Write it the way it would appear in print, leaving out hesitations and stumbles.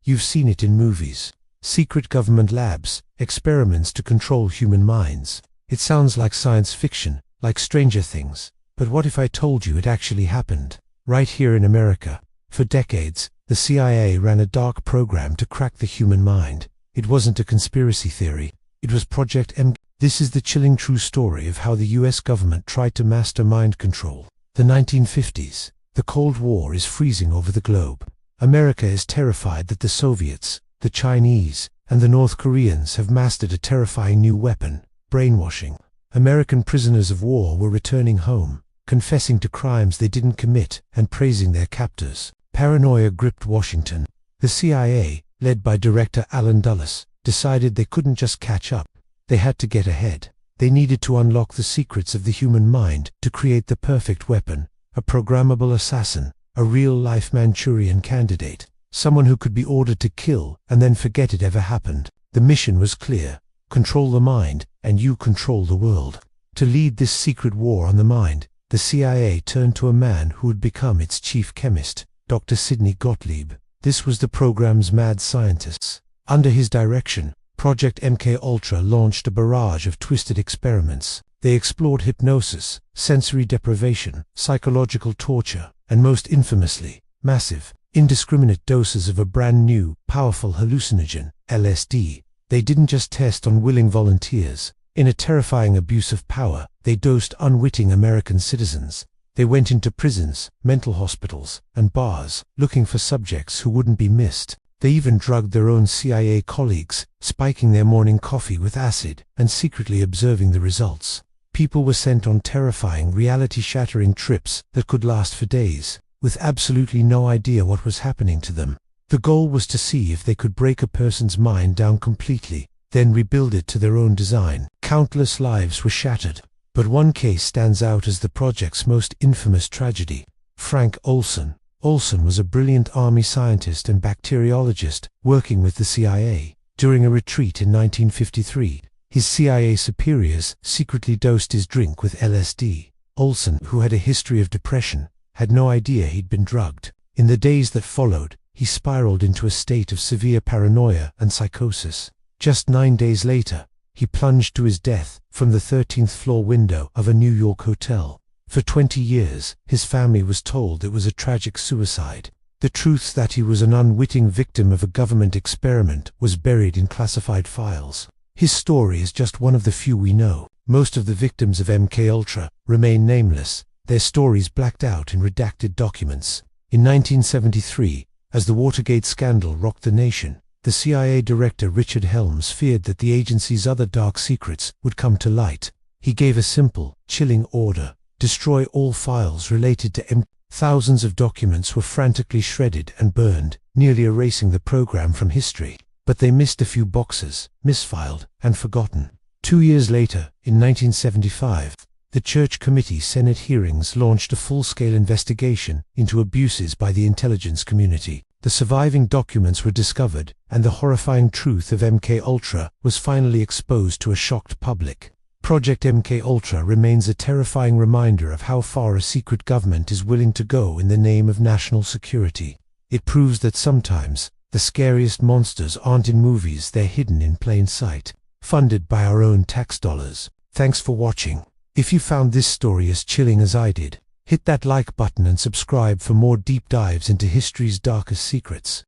You've seen it in movies. Secret government labs, experiments to control human minds. It sounds like science fiction, like Stranger Things. But what if I told you it actually happened? Right here in America. For decades, the CIA ran a dark program to crack the human mind. It wasn't a conspiracy theory. It was Project M. This is the chilling true story of how the US government tried to master mind control. The 1950s. The Cold War is freezing over the globe. America is terrified that the Soviets, the Chinese, and the North Koreans have mastered a terrifying new weapon: brainwashing. American prisoners of war were returning home, confessing to crimes they didn't commit and praising their captors. Paranoia gripped Washington. The CIA, led by Director Allen Dulles, decided they couldn't just catch up. They had to get ahead. They needed to unlock the secrets of the human mind to create the perfect weapon, a programmable assassin, a real-life Manchurian candidate, someone who could be ordered to kill and then forget it ever happened. The mission was clear: control the mind, and you control the world. To lead this secret war on the mind, the CIA turned to a man who would become its chief chemist, Dr. Sidney Gottlieb. This was the program's mad scientist. Under his direction, Project MKUltra launched a barrage of twisted experiments. They explored hypnosis, sensory deprivation, psychological torture, and most infamously, massive, indiscriminate doses of a brand new, powerful hallucinogen, LSD. They didn't just test on willing volunteers. In a terrifying abuse of power, they dosed unwitting American citizens. They went into prisons, mental hospitals, and bars, looking for subjects who wouldn't be missed. They even drugged their own CIA colleagues, spiking their morning coffee with acid and secretly observing the results. People were sent on terrifying, reality-shattering trips that could last for days, with absolutely no idea what was happening to them. The goal was to see if they could break a person's mind down completely, then rebuild it to their own design. Countless lives were shattered, but one case stands out as the project's most infamous tragedy. Frank Olson. Olson was a brilliant army scientist and bacteriologist working with the CIA. During a retreat in 1953, his CIA superiors secretly dosed his drink with LSD. Olson, who had a history of depression, had no idea he'd been drugged. In the days that followed, he spiraled into a state of severe paranoia and psychosis. Just 9 days later, he plunged to his death from the 13th floor window of a New York hotel. For 20 years, his family was told it was a tragic suicide. The truth that he was an unwitting victim of a government experiment was buried in classified files. His story is just one of the few we know. Most of the victims of MKUltra remain nameless, their stories blacked out in redacted documents. In 1973, as the Watergate scandal rocked the nation, the CIA director Richard Helms feared that the agency's other dark secrets would come to light. He gave a simple, chilling order: destroy all files related to M. Thousands of documents were frantically shredded and burned, nearly erasing the program from history. But they missed a few boxes, misfiled, and forgotten. 2 years later, in 1975, the Church Committee Senate hearings launched a full-scale investigation into abuses by the intelligence community. The surviving documents were discovered, and the horrifying truth of MKUltra was finally exposed to a shocked public. Project MKUltra remains a terrifying reminder of how far a secret government is willing to go in the name of national security. It proves that sometimes, the scariest monsters aren't in movies, they're hidden in plain sight. Funded by our own tax dollars. Thanks for watching. If you found this story as chilling as I did, hit that like button and subscribe for more deep dives into history's darkest secrets.